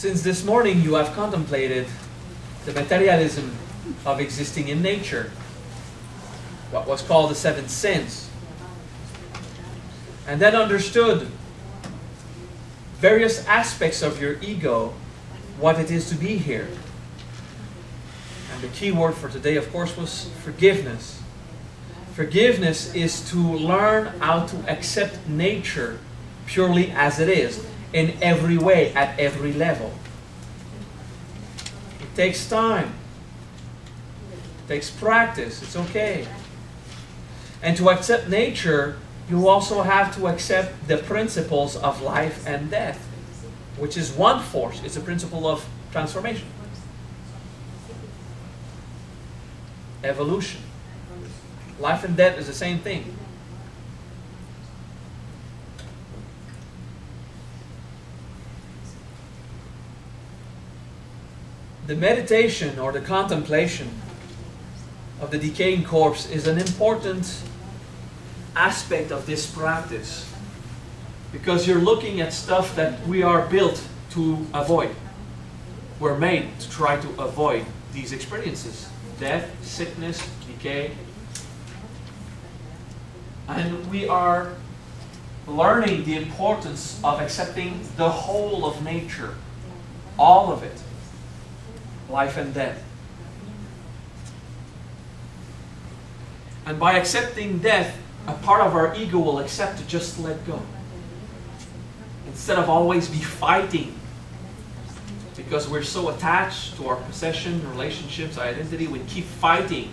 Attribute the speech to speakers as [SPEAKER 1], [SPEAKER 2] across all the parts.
[SPEAKER 1] Since this morning you have contemplated the materialism of existing in nature, what was called the seven sins, and then understood various aspects of your ego, what it is to be here. And the key word for today, of course, was forgiveness. Forgiveness is to learn how to accept nature purely as it is, in every way, at every level. It takes time. It takes practice. It's okay. And to accept nature, you also have to accept the principles of life and death, which is one force. It's a principle of transformation. Evolution. Life and death is the same thing. The meditation or the contemplation of the decaying corpse is an important aspect of this practice, because you're looking at stuff that we are built to avoid. We're made to try to avoid these experiences: death, sickness, decay. And we are learning the importance of accepting the whole of nature, all of it, life and death. And by accepting death, a part of our ego will accept to just let go. Instead of always be fighting, because we're so attached to our possession, relationships, identity, we keep fighting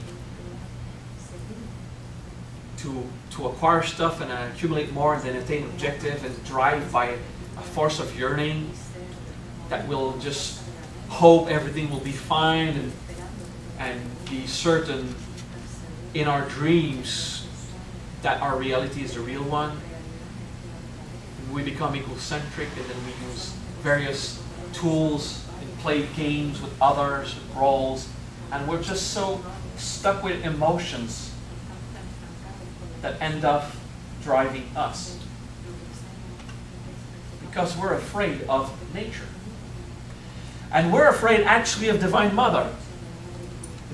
[SPEAKER 1] to acquire stuff and accumulate more and then attain objective, and drive by a force of yearning that will just hope everything will be fine and be certain in our dreams that our reality is the real one. And we become egocentric, and then we use various tools and play games with others, with roles, and we're just so stuck with emotions that end up driving us, because we're afraid of nature. And we're afraid actually of Divine Mother.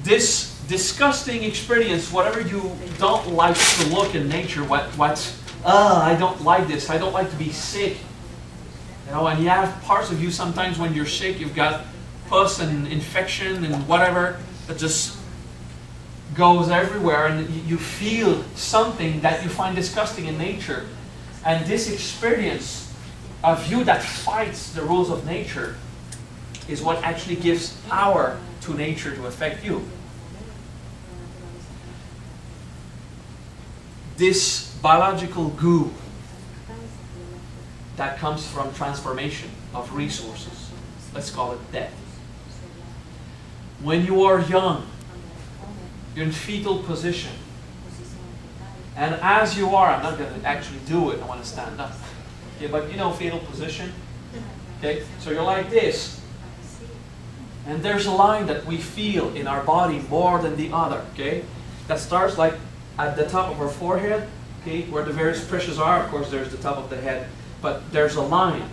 [SPEAKER 1] This disgusting experience, whatever you don't like to look in nature, I don't like this, I don't like to be sick. You know, and you have parts of you sometimes when you're sick, you've got pus and infection and whatever that just goes everywhere, and you feel something that you find disgusting in nature. And this experience of you that fights the rules of nature is what actually gives power to nature to affect you. This biological goo that comes from transformation of resources, let's call it death. When you are young, you're in fetal position. And as you are, I'm not going to actually do it, I want to stand up. Okay, but you know fetal position? Okay, so you're like this. And there's a line that we feel in our body more than the other, okay? That starts like at the top of our forehead, okay, where the various pressures are. Of course, there's the top of the head. But there's a line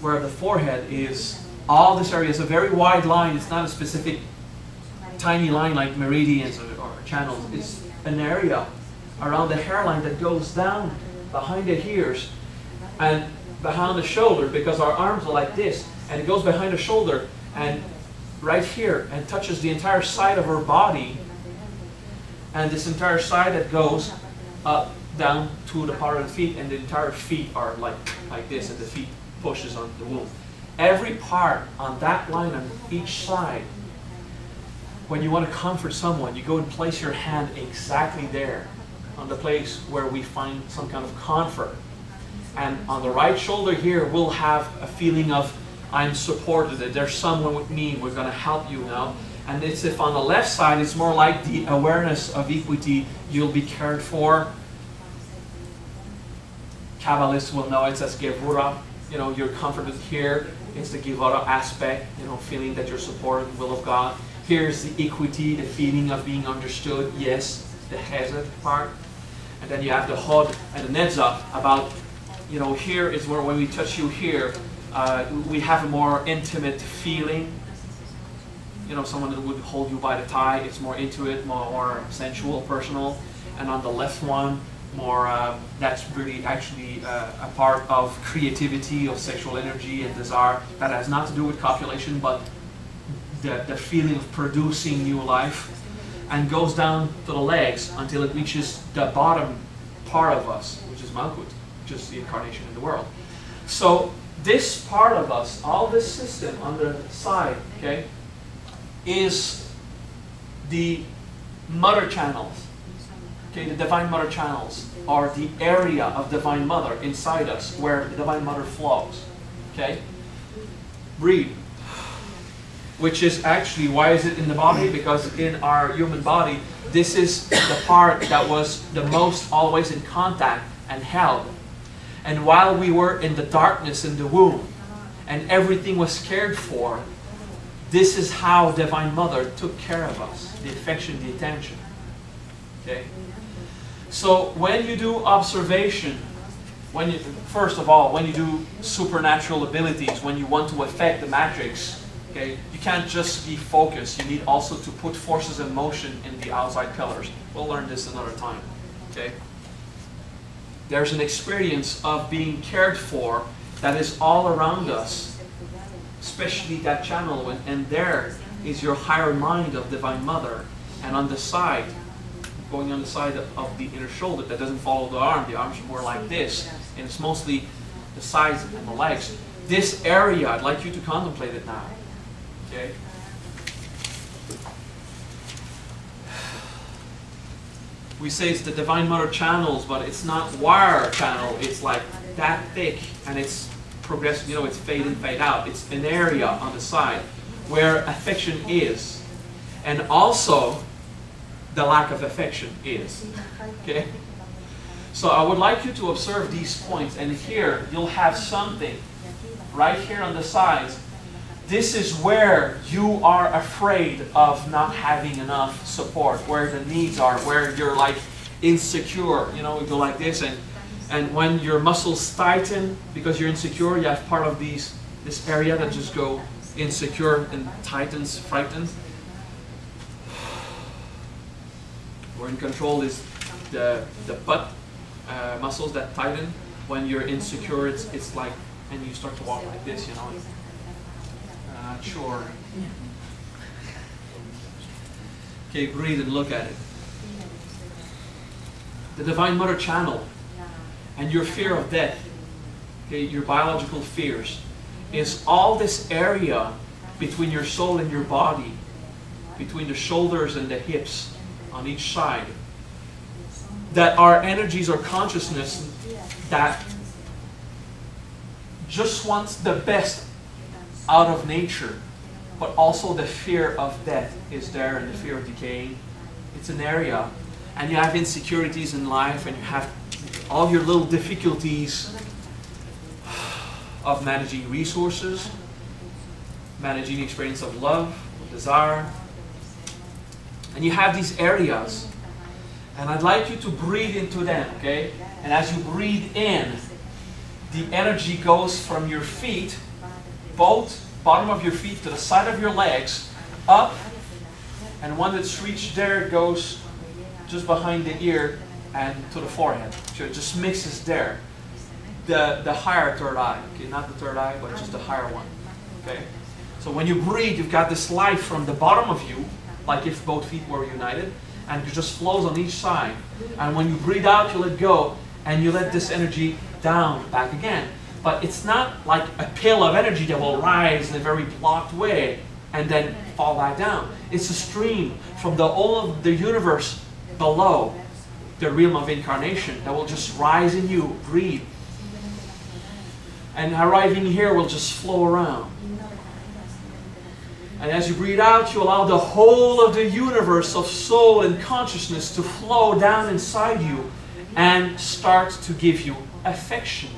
[SPEAKER 1] where the forehead is, all this area is a very wide line. It's not a specific tiny line like meridians or channels. It's an area around the hairline that goes down behind the ears and behind the shoulder, because our arms are like this, and it goes behind the shoulder and right here and touches the entire side of our body, and this entire side that goes up down to the part of the feet, and the entire feet are like this, and the feet pushes on the womb. Every part on that line on each side, when you want to comfort someone, you go and place your hand exactly there on the place where we find some kind of comfort. And on the right shoulder here, we'll have a feeling of, I'm supported, that there's someone with me, we're going to help you now. And it's if on the left side, it's more like the awareness of equity, you'll be cared for. Kabbalists will know it's as Gevura, you know, you're comforted here. It's the Gevura aspect, you know, feeling that you're supported in the will of God. Here's the equity, the feeling of being understood, yes, the Hesed part. And then you have the Hod and the Netzach about, you know, here is where when we touch you here, We have a more intimate feeling. You know, someone that would hold you by the tie, it's more intimate, more sensual, personal. And on the left one, more, that's really actually a part of creativity, of sexual energy and desire. That has not to do with copulation, but the feeling of producing new life. And goes down to the legs until it reaches the bottom part of us, which is Malkut, which is the incarnation in the world. So this part of us, all this system on the side, okay, is the mother channels. Okay, the Divine Mother channels are the area of Divine Mother inside us where the Divine Mother flows. Okay? Breathe. Which is actually, why is it in the body? Because in our human body, this is the part that was the most always in contact and held. And while we were in the darkness in the womb, and everything was cared for, this is how Divine Mother took care of us. The affection, the attention. Okay? So when you do observation, first of all, when you do supernatural abilities, when you want to affect the matrix, okay, you can't just be focused. You need also to put forces in motion in the outside pillars. We'll learn this another time. Okay? There's an experience of being cared for that is all around us, especially that channel. And there is your higher mind of Divine Mother. And on the side, going on the side of the inner shoulder that doesn't follow the arm. The arms are more like this. And it's mostly the sides and the legs. This area, I'd like you to contemplate it now. Okay? We say it's the Divine Mother channels, but it's not wire channel. It's like that thick, and it's progressive. You know, it's fade in, fade out. It's an area on the side where affection is, and also the lack of affection is. Okay? So I would like you to observe these points, and here you'll have something right here on the sides. This is where you are afraid of not having enough support, where the needs are, where you're like insecure. You know, you go like this, and when your muscles tighten because you're insecure, you have part of this area that just go insecure and tightens, frightens. Where in control is the butt muscles that tighten. When you're insecure, it's like, and you start to walk like this, you know. Sure. Okay, breathe and look at it. The Divine Mother channel and your fear of death, okay, your biological fears, is all this area between your soul and your body, between the shoulders and the hips on each side, that are energies or consciousness that just wants the best out of nature, but also the fear of death is there, and the fear of decaying. It's an area, and you have insecurities in life, and you have all your little difficulties of managing resources, managing the experience of love, desire, and you have these areas, and I'd like you to breathe into them, okay? And as you breathe in, the energy goes from your feet, both bottom of your feet to the side of your legs, up, and when it's reached there, it goes just behind the ear and to the forehead. So it just mixes there. The higher third eye, okay, not the third eye, but just the higher one. Okay? So when you breathe, you've got this life from the bottom of you, like if both feet were united, and it just flows on each side. And when you breathe out, you let go, and you let this energy down, back again. But it's not like a pill of energy that will rise in a very blocked way and then fall back down. It's a stream from the whole of the universe below the realm of incarnation that will just rise in you, breathe. And arriving here will just flow around. And as you breathe out, you allow the whole of the universe of soul and consciousness to flow down inside you and start to give you affection.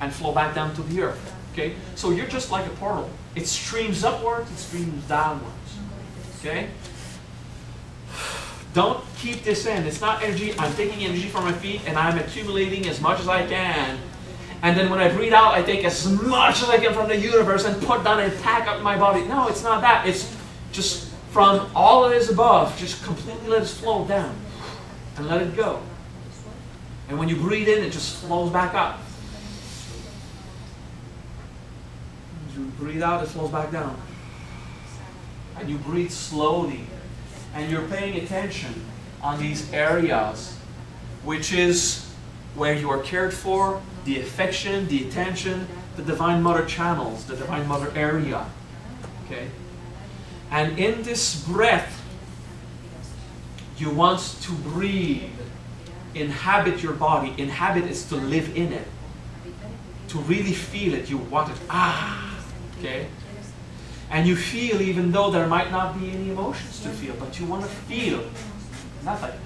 [SPEAKER 1] And flow back down to the earth. Okay? So you're just like a portal. It streams upwards, it streams downwards. Okay? Don't keep this in. It's not energy. I'm taking energy from my feet and I'm accumulating as much as I can. And then when I breathe out, I take as much as I can from the universe and put that and attack up my body. No, it's not that. It's just from all that is above, just completely let it flow down and let it go. And when you breathe in, it just flows back up. As you breathe out, it flows back down. And you breathe slowly. And you're paying attention on these areas, which is where you are cared for, the affection, the attention, the Divine Mother channels, the Divine Mother area. Okay? And in this breath, you want to breathe, inhabit your body. Inhabit is to live in it. To really feel it, you want it. Ah! Okay? And you feel even though there might not be any emotions to feel, but you want to feel. Nothing,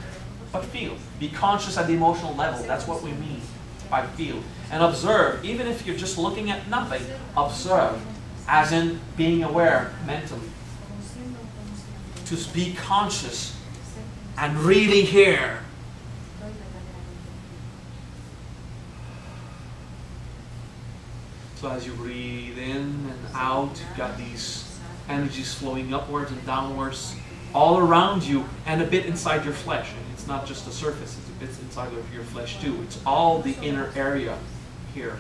[SPEAKER 1] but feel. Be conscious at the emotional level. That's what we mean by feel. And observe, even if you're just looking at nothing, observe, as in being aware mentally. To be conscious and really hear. So as you breathe in and out, you've got these energies flowing upwards and downwards all around you and a bit inside your flesh. And it's not just the surface, it's a bit inside of your flesh too. It's all the inner area here.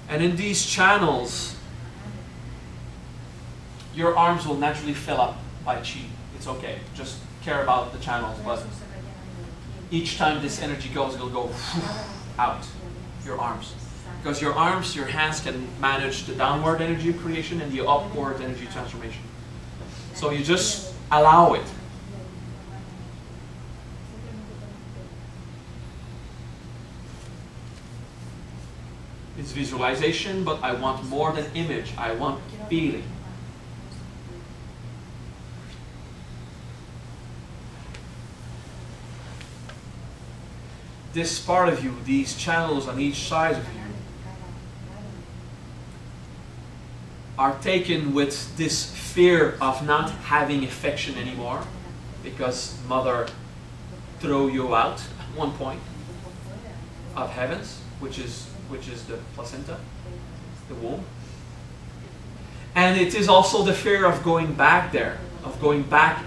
[SPEAKER 1] And in these channels, your arms will naturally fill up by chi. It's okay. Just care about the channels. But each time this energy goes, it'll go out your arms. Because your arms, your hands can manage the downward energy creation and the upward energy transformation. So you just allow it. It's visualization, but I want more than image. I want feeling. This part of you, these channels on each side of you, are taken with this fear of not having affection anymore, because Mother threw you out at one point of heavens, which is the placenta, the womb. And it is also the fear of going back there, of going back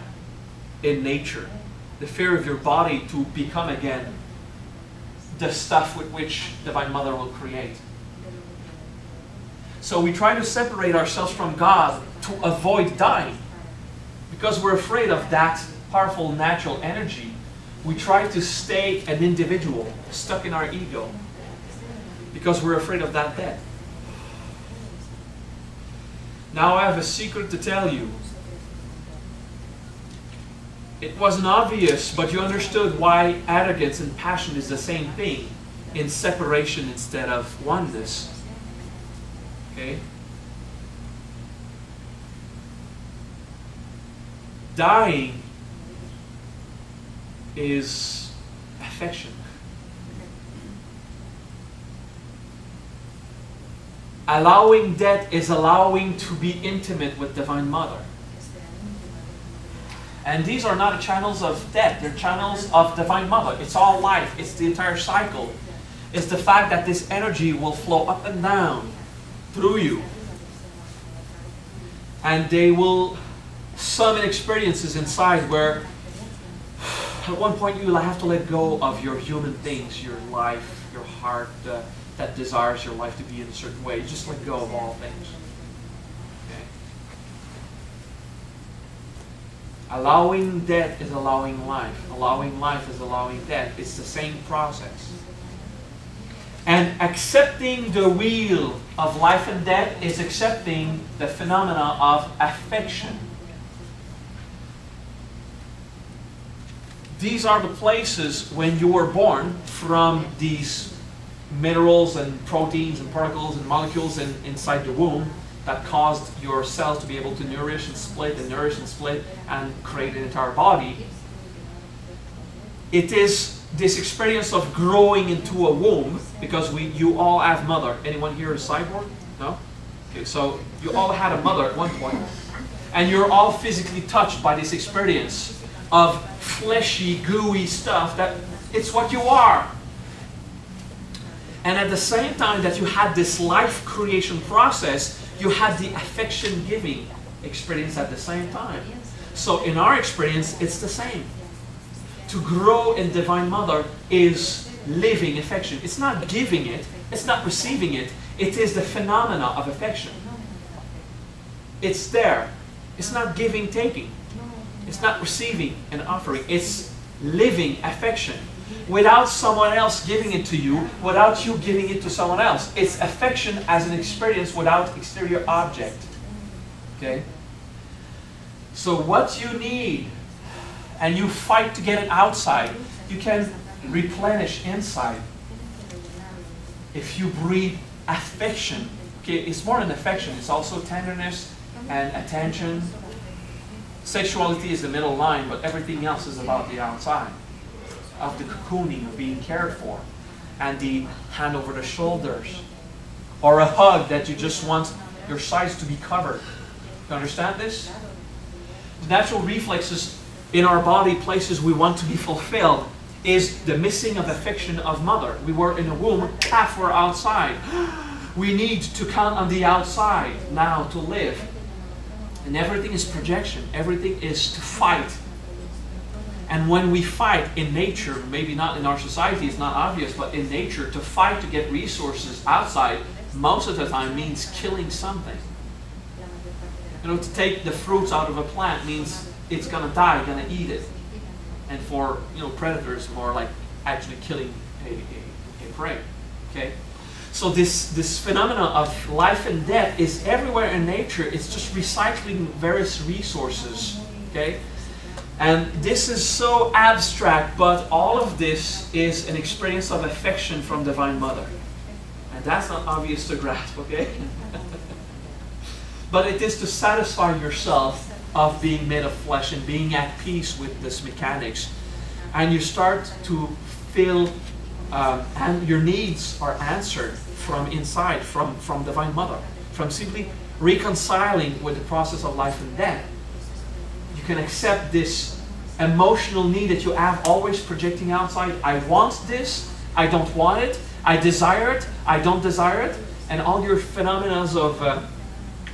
[SPEAKER 1] in nature. The fear of your body to become again the stuff with which Divine Mother will create. So we try to separate ourselves from God to avoid dying. Because we're afraid of that powerful natural energy, we try to stay an individual, stuck in our ego. Because we're afraid of that death. Now I have a secret to tell you. It wasn't obvious, but you understood why arrogance and passion is the same thing in separation instead of oneness. Okay? Dying is affection. Allowing death is allowing to be intimate with Divine Mother. And these are not channels of death, they're channels of Divine Mother. It's all life, it's the entire cycle. It's the fact that this energy will flow up and down through you. And they will summon experiences inside where at one point you will have to let go of your human things, your life, your heart, that desires your life to be in a certain way. You just let go of all things. Allowing death is allowing life. Allowing life is allowing death. It's the same process. And accepting the wheel of life and death is accepting the phenomena of affection. These are the places when you were born from these minerals and proteins and particles and molecules inside the womb that caused your cells to be able to nourish and split and create an entire body. It is this experience of growing into a womb, because you all have mother. Anyone here is cyborg? No? Okay, so you all had a mother at one point. And you're all physically touched by this experience of fleshy, gooey stuff that it's what you are. And at the same time that you had this life creation process, you had the affection giving experience at the same time. So in our experience, it's the same. To grow in Divine Mother is living affection. It's not giving it, it's not receiving it, it is the phenomena of affection. It's there. It's not giving, taking. It's not receiving and offering. It's living affection. Without someone else giving it to you, without you giving it to someone else. It's affection as an experience without exterior object. Okay? So what you need, and you fight to get it outside, you can replenish inside. If you breathe affection, okay, it's more than affection, it's also tenderness and attention. Sexuality is the middle line, but everything else is about the outside. Of the cocooning, of being cared for. And the hand over the shoulders. Or a hug that you just want your sides to be covered. You understand this? The natural reflexes in our body, places we want to be fulfilled, is the missing of affection of mother. We were in a womb, calf were outside. We need to count on the outside now to live. And everything is projection. Everything is to fight. And when we fight in nature, maybe not in our society, it's not obvious, but in nature, to fight to get resources outside, most of the time means killing something. You know, to take the fruits out of a plant means it's going to die, going to eat it. And for, you know, predators, more like actually killing a prey. Okay? So this phenomena of life and death is everywhere in nature. It's just recycling various resources. Okay? And this is so abstract, but all of this is an experience of affection from Divine Mother. And that's not obvious to grasp, okay? But it is to satisfy yourself of being made of flesh and being at peace with this mechanics. And you start to feel, and your needs are answered from inside, from Divine Mother. From simply reconciling with the process of life and death. You can accept this emotional need that you have, always projecting outside. I want this, I don't want it, I desire it, I don't desire it, and all your phenomena of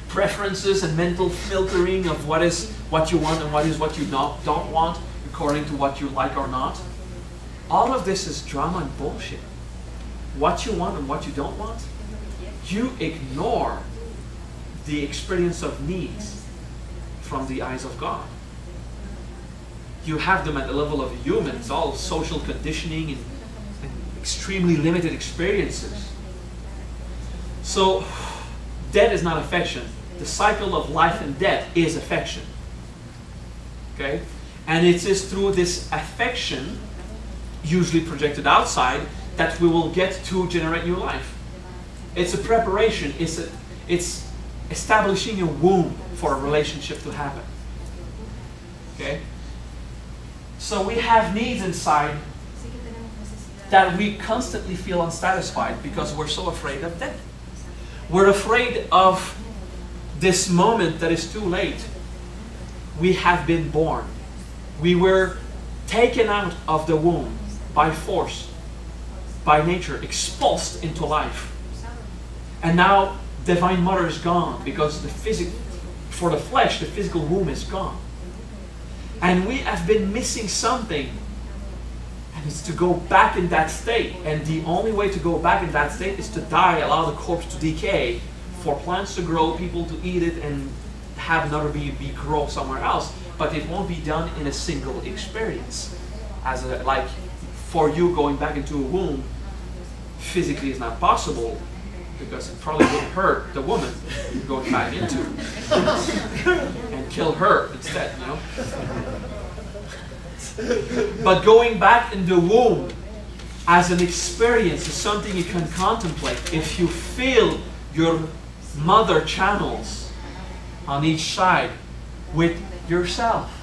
[SPEAKER 1] preferences and mental filtering of what is what you want and what is what you don't want, according to what you like or not. All of this is drama and bullshit. What you want and what you don't want, you ignore the experience of needs from the eyes of God. You have them at the level of a human. It's all social conditioning and extremely limited experiences. So, death is not affection. The cycle of life and death is affection. Okay? And it is through this affection, usually projected outside, that we will get to generate new life. It's a preparation. It's establishing a womb for a relationship to happen. Okay? So we have needs inside that we constantly feel unsatisfied because we're so afraid of death. We're afraid of this moment that is too late. We have been born. We were taken out of the womb by force, by nature, expulsed into life. And now Divine Mother is gone because for the flesh, the physical womb is gone. And we have been missing something. And it's to go back in that state. And the only way to go back in that state is to die, allow the corpse to decay, for plants to grow, people to eat it, and have another bee grow somewhere else. But it won't be done in a single experience. Like for you going back into a womb, physically is not possible, because it probably would hurt the woman you're going back into. And kill her instead, you know. But going back in the womb as an experience is something you can contemplate. If you feel your mother channels on each side with yourself.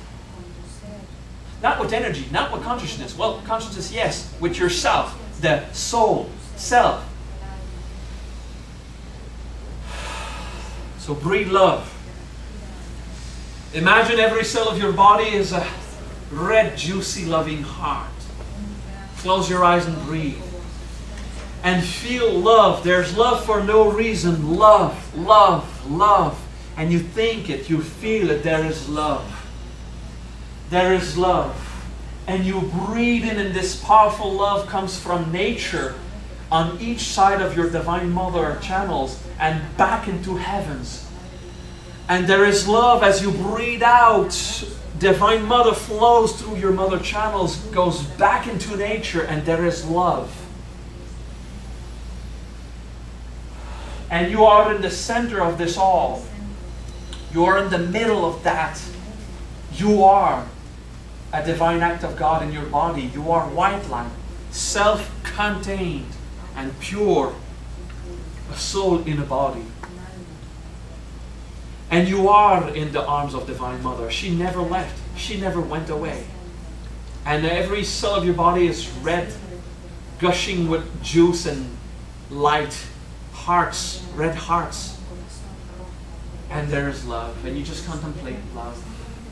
[SPEAKER 1] Not with energy, not with consciousness. Well, consciousness, yes, with yourself, the soul, self. So breathe love. Imagine every cell of your body is a red, juicy, loving heart. Close your eyes and breathe. and feel love. There's love for no reason. Love, love, love. And you think it, you feel it, there is love. There is love. And you breathe in, and this powerful love comes from nature on each side of your Divine Mother channels and back into heavens. And there is love as you breathe out. Divine Mother flows through your mother channels, goes back into nature, and there is love. And you are in the center of this all. You are in the middle of that. You are a divine act of God in your body. You are white light, self-contained and pure, a soul in a body. And you are in the arms of Divine Mother. She never left. She never went away. And every cell of your body is red, gushing with juice and light. Hearts, red hearts. And there is love. And you just contemplate love.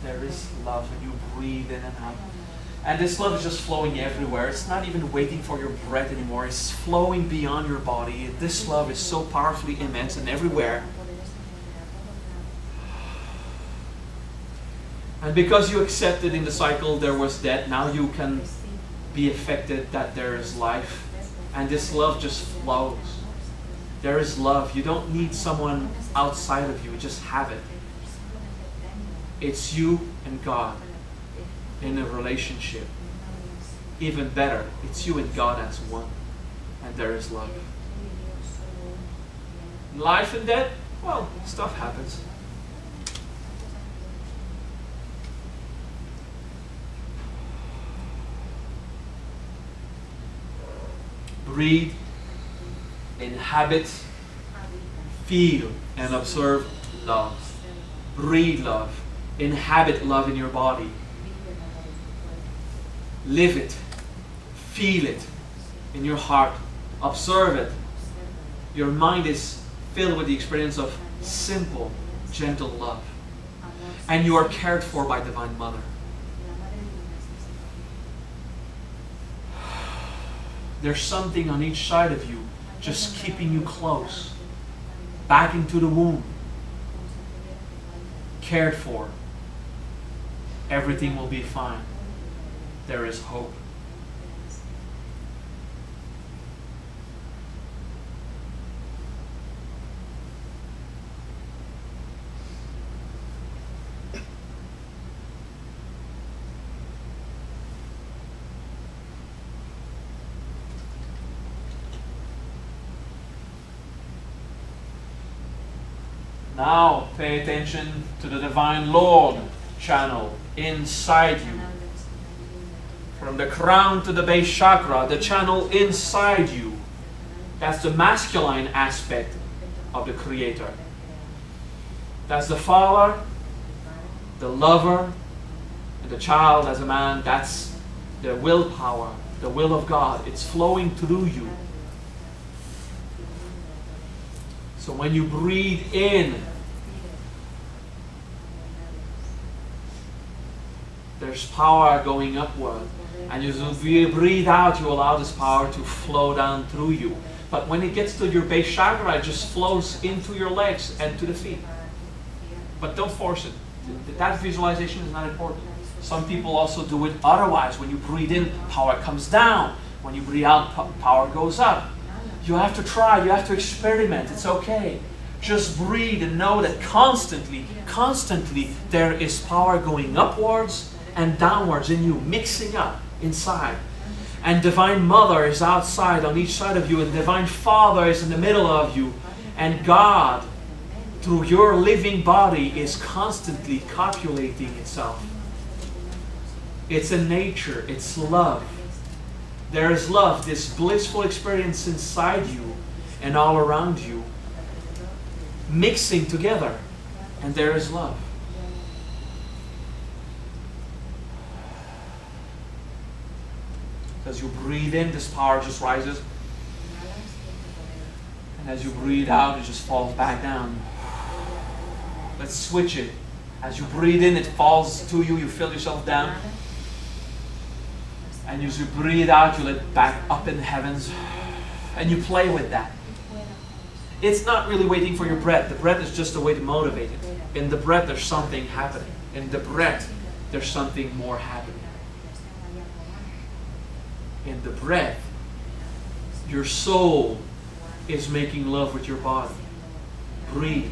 [SPEAKER 1] There is love. And you breathe in and out. And this love is just flowing everywhere. It's not even waiting for your breath anymore. It's flowing beyond your body. This love is so powerfully immense and everywhere. And because you accepted in the cycle there was death, now you can be affected that there is life. And this love just flows. There is love. You don't need someone outside of you. You just have it. It's you and God in a relationship. Even better, it's you and God as one. And there is love. Life and death, well, stuff happens. Breathe, inhabit, feel, and observe love. Breathe love. Inhabit love in your body. Live it. Feel it in your heart. Observe it. Your mind is filled with the experience of simple, gentle love. And you are cared for by Divine Mother. There's something on each side of you just keeping you close. Back into the womb. Cared for. Everything will be fine. There is hope. Now pay attention to the Divine Lord channel inside you. From the crown to the base chakra, the channel inside you. That's the masculine aspect of the Creator. That's the Father, the lover, and the child as a man. That's the willpower, the will of God. It's flowing through you. So when you breathe in, there's power going upward. And as you breathe out, you allow this power to flow down through you. But when it gets to your base chakra, it just flows into your legs and to the feet. But don't force it. That visualization is not important. Some people also do it otherwise. When you breathe in, power comes down. When you breathe out, power goes up. You have to try, you have to experiment, it's okay. Just breathe and know that constantly there is power going upwards and downwards in you, mixing up inside. And Divine Mother is outside on each side of you, and Divine Father is in the middle of you. And God, through your living body, is constantly copulating itself. It's a nature, it's love. There is love, this blissful experience inside you and all around you, mixing together, and there is love. As you breathe in, this power just rises, and as you breathe out, it just falls back down. Let's switch it. As you breathe in, it falls to you, you feel yourself down. And as you breathe out, you let it back up in the heavens. And you play with that. It's not really waiting for your breath. The breath is just a way to motivate it. In the breath, there's something happening. In the breath, there's something more happening. In the breath, your soul is making love with your body. Breathe.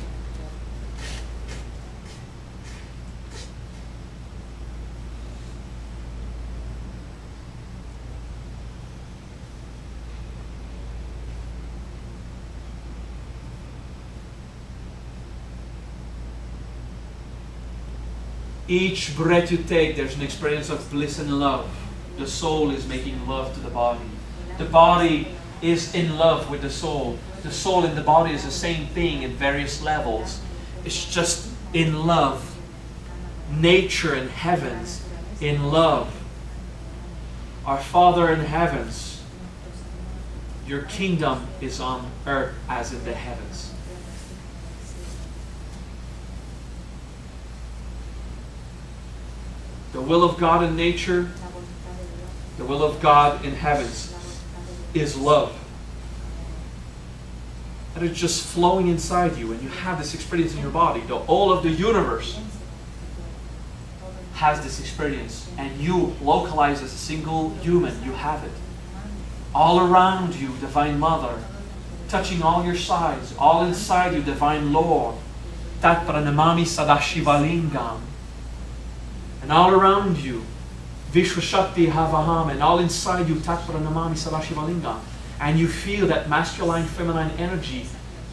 [SPEAKER 1] Each breath you take, there's an experience of bliss and love. The soul is making love to the body. The body is in love with the soul. The soul and the body is the same thing in various levels. It's just in love. Nature and heavens in love. Our Father in heavens, your kingdom is on earth as in the heavens. The will of God in nature, the will of God in heavens is love. And it's just flowing inside you, and you have this experience in your body. The whole of the universe has this experience, and you, localized as a single human, you have it. All around you, Divine Mother, touching all your sides, all inside you, Divine Lord. Tat pranamami sadashivalingam. And all around you, Vishwashakti Havaham, and all inside you, Tat pranamami sadashivalingam. And you feel that masculine, feminine energy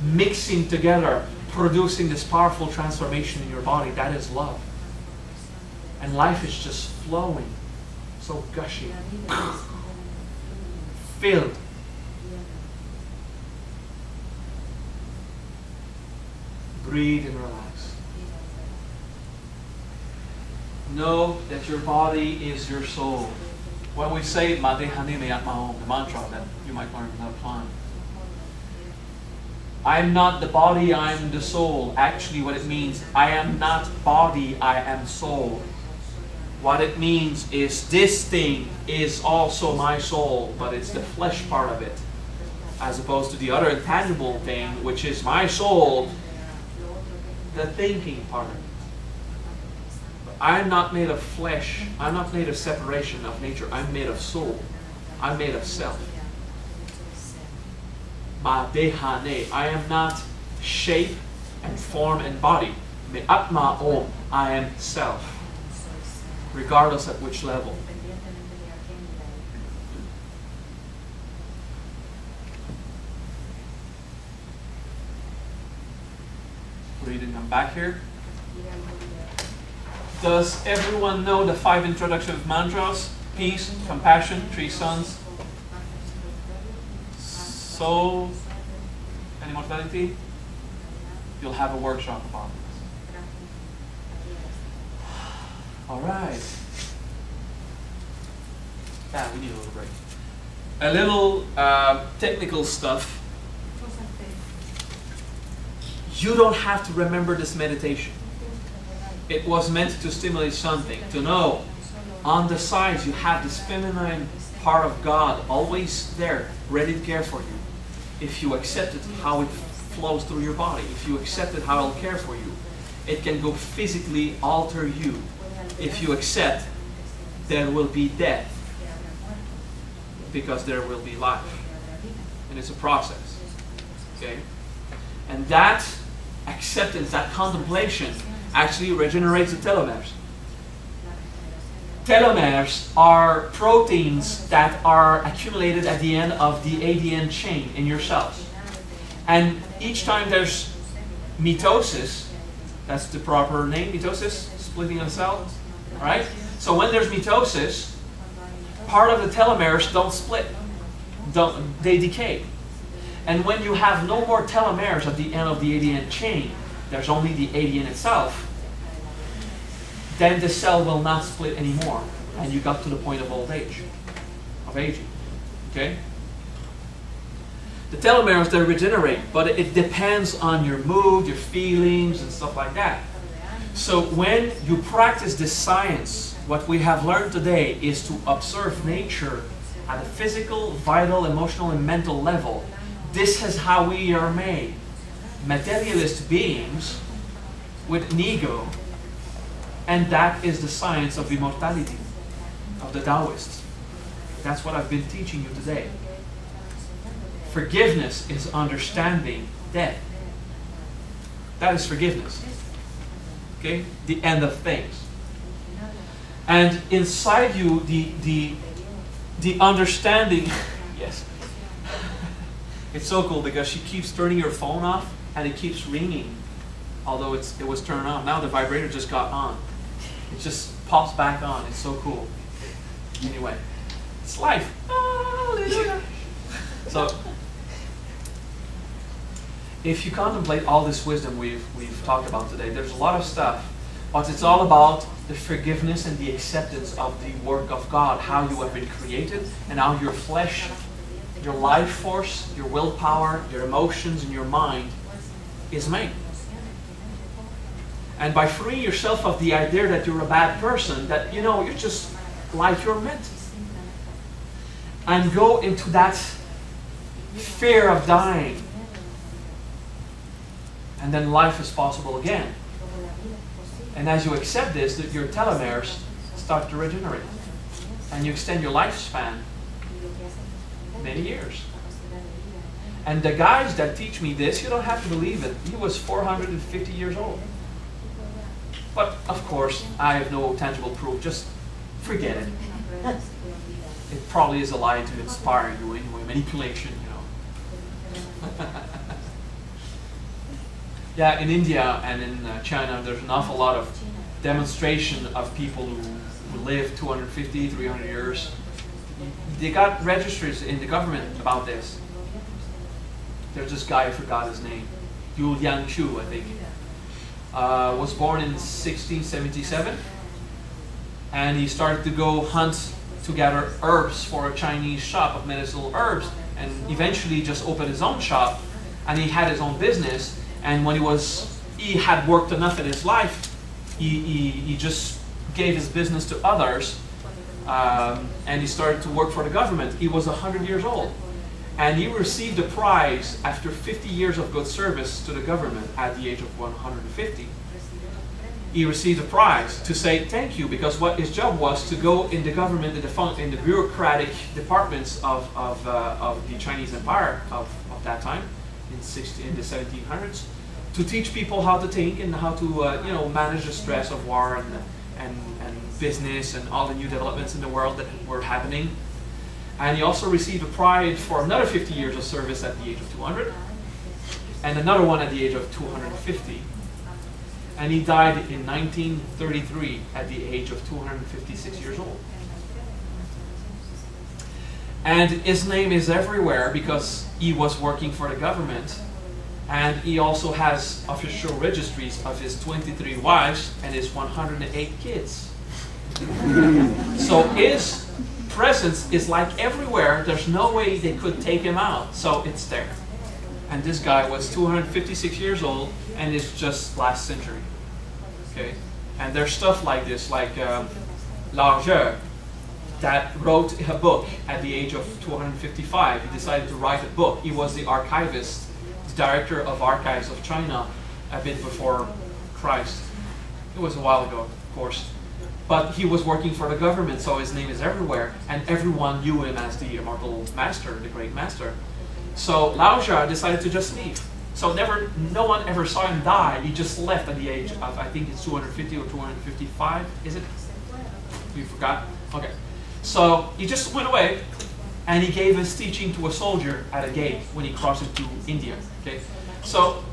[SPEAKER 1] mixing together, producing this powerful transformation in your body. That is love. And life is just flowing, so gushing, filled. Breathe and relax. Know that your body is your soul. When we say Madehane Meyat Mahom, the mantra that you might learn without applying. I am not the body, I am the soul. Actually, what it means, I am not body, I am soul. What it means is this thing is also my soul, but it's the flesh part of it, as opposed to the other intangible thing, which is my soul, the thinking part of it. I'm not made of flesh. I'm not made of separation of nature. I'm made of soul. I'm made of self. Madehane. I am not shape and form and body. Me atma om. I am self. Regardless at which level. Breathe and come back here. Does everyone know the 5 introductory mantras? Peace, compassion, 3 suns, soul, and immortality? You'll have a workshop about this. Alright. Yeah, we need a little break. A little technical stuff. You don't have to remember this meditation. It was meant to stimulate something, to know on the sides you have this feminine part of God always there, ready to care for you. If you accept it, how it flows through your body, if you accept it, how it will care for you, it can go physically alter you. If you accept, there will be death, because there will be life. And it's a process. Okay? And that acceptance, that contemplation, actually regenerates the telomeres. Telomeres are proteins that are accumulated at the end of the ADN chain in your cells. And each time there's mitosis, that's the proper name, mitosis, splitting of a cell, right? So when there's mitosis, part of the telomeres don't split, they decay. And when you have no more telomeres at the end of the ADN chain, there's only the ADN itself, then the cell will not split anymore. And you got to the point of old age, of aging. Okay? The telomeres, they regenerate, but it depends on your mood, your feelings, and stuff like that. So when you practice this science, what we have learned today is to observe nature at the physical, vital, emotional, and mental level. This is how we are made. Materialist beings with an ego. And that is the science of immortality, of the Taoists. That's what I've been teaching you today. Forgiveness is understanding death. That is forgiveness. Okay? The end of things. And inside you, the understanding, yes. It's so cool because she keeps turning your phone off and it keeps ringing. Although it was turned off. Now the vibrator just got on. It just pops back on. It's so cool. Anyway, it's life. Hallelujah. So, if you contemplate all this wisdom we've talked about today, there's a lot of stuff, but it's all about the forgiveness and the acceptance of the work of God, how you have been created, and how your flesh, your life force, your willpower, your emotions, and your mind is made. And by freeing yourself of the idea that you're a bad person, that you're just like you're meant, and go into that fear of dying, and then life is possible again. And as you accept this, that your telomeres start to regenerate, and you extend your lifespan many years. And the guys that teach me this, you don't have to believe it, he was 450 years old. But of course, I have no tangible proof. Just forget it. It probably is a lie to inspire you anyway. Manipulation, Yeah, in India and in China, there's an awful lot of demonstration of people who live 250, 300 years. They got registers in the government about this. There's this guy, I forgot his name, Yu Liangchu, I think. Was born in 1677, and he started to go hunt to gather herbs for a Chinese shop of medicinal herbs, and eventually just opened his own shop, and he had his own business. And when he had worked enough in his life, he just gave his business to others, and he started to work for the government. He was 100 years old. And he received a prize after 50 years of good service to the government at the age of 150. He received a prize to say thank you, because what his job was to go in the government, in the bureaucratic departments of the Chinese Empire of that time, in the 1700s, to teach people how to think and how to manage the stress of war and business and all the new developments in the world that were happening. And he also received a prize for another 50 years of service at the age of 200, and another one at the age of 250. And he died in 1933 at the age of 256 years old. And his name is everywhere because he was working for the government, and he also has official registries of his 23 wives and his 108 kids. So his presence is like everywhere. There's no way they could take him out. So it's there. And this guy was 256 years old, and it's just last century. Okay? And there's stuff like this, like Largeur, that wrote a book at the age of 255. He decided to write a book. He was the archivist, the director of archives of China a bit before Christ. It was a while ago, of course. But he was working for the government, so his name is everywhere, and everyone knew him as the immortal master, the great master. So Laoja decided to just leave. So no one ever saw him die. He just left at the age of, I think it's 250 or 255, is it? You forgot? Okay. So he just went away, and he gave his teaching to a soldier at a gate when he crossed into India. Okay. So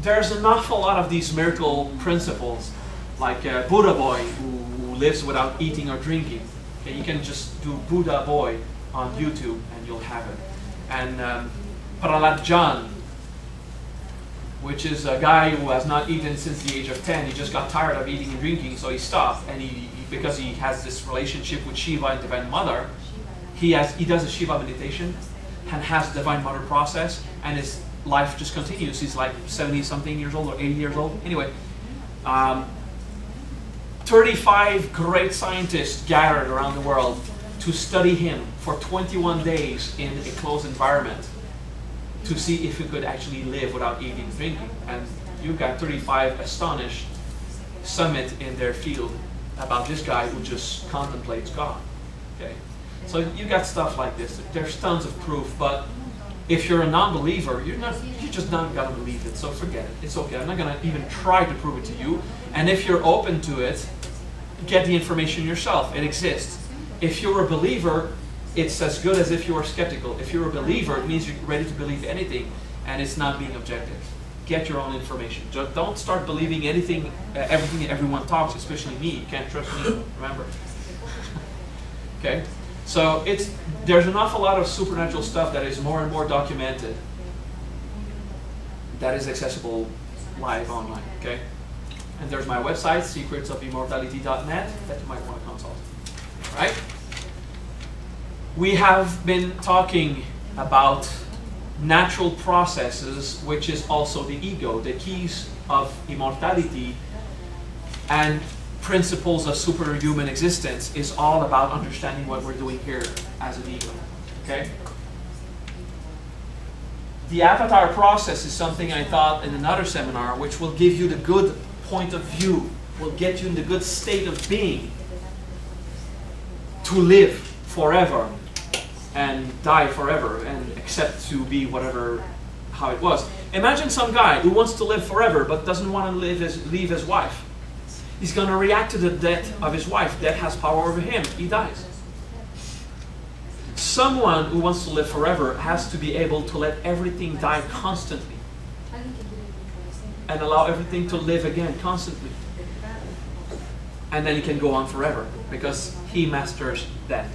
[SPEAKER 1] there's an awful lot of these miracle principles, like Buddha Boy, who lives without eating or drinking. Okay, you can just do Buddha Boy on YouTube and you'll have it. And Prahlad Jan, which is a guy who has not eaten since the age of 10. He just got tired of eating and drinking, so he stopped. And because he has this relationship with Shiva and Divine Mother, he does a Shiva meditation and has Divine Mother process, and his life just continues. He's like 70-something years old or 80 years old. Anyway. 35 great scientists gathered around the world to to study him for 21 days in a closed environment to see if you could actually live without eating and drinking. And you got 35 astonished summit in their field about this guy who just contemplates God. Okay, so you got stuff like this. There's tons of proof, but if you're a non-believer, you're just not gonna believe it. So forget it. It's okay. I'm not gonna even try to prove it to you. And if you're open to it, get the information yourself. It exists. If you're a believer, it's as good as if you are skeptical. If you're a believer, it means you're ready to believe anything, and it's not being objective. Get your own information. Just don't start believing anything, everything everyone talks, especially me. You can't trust me, remember. Okay? So there's an awful lot of supernatural stuff that is more and more documented that is accessible live online. Okay? And there's my website, secretsofimmortality.net, that you might want to consult. Right? We have been talking about natural processes, which is also the ego, the keys of immortality, and principles of superhuman existence is all about understanding what we're doing here as an ego. Okay? The avatar process is something I taught in another seminar, which will give you the good point of view, will get you in the good state of being to live forever and die forever and accept to be whatever, how it was. Imagine some guy who wants to live forever but doesn't want to leave his wife. He's going to react to the death of his wife. Death has power over him. He dies. Someone who wants to live forever has to be able to let everything die constantly and allow everything to live again constantly. And then he can go on forever because he masters death.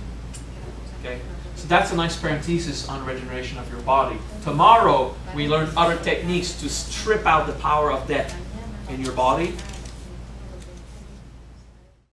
[SPEAKER 1] Okay? So that's a nice parenthesis on regeneration of your body. Tomorrow we learn other techniques to strip out the power of death in your body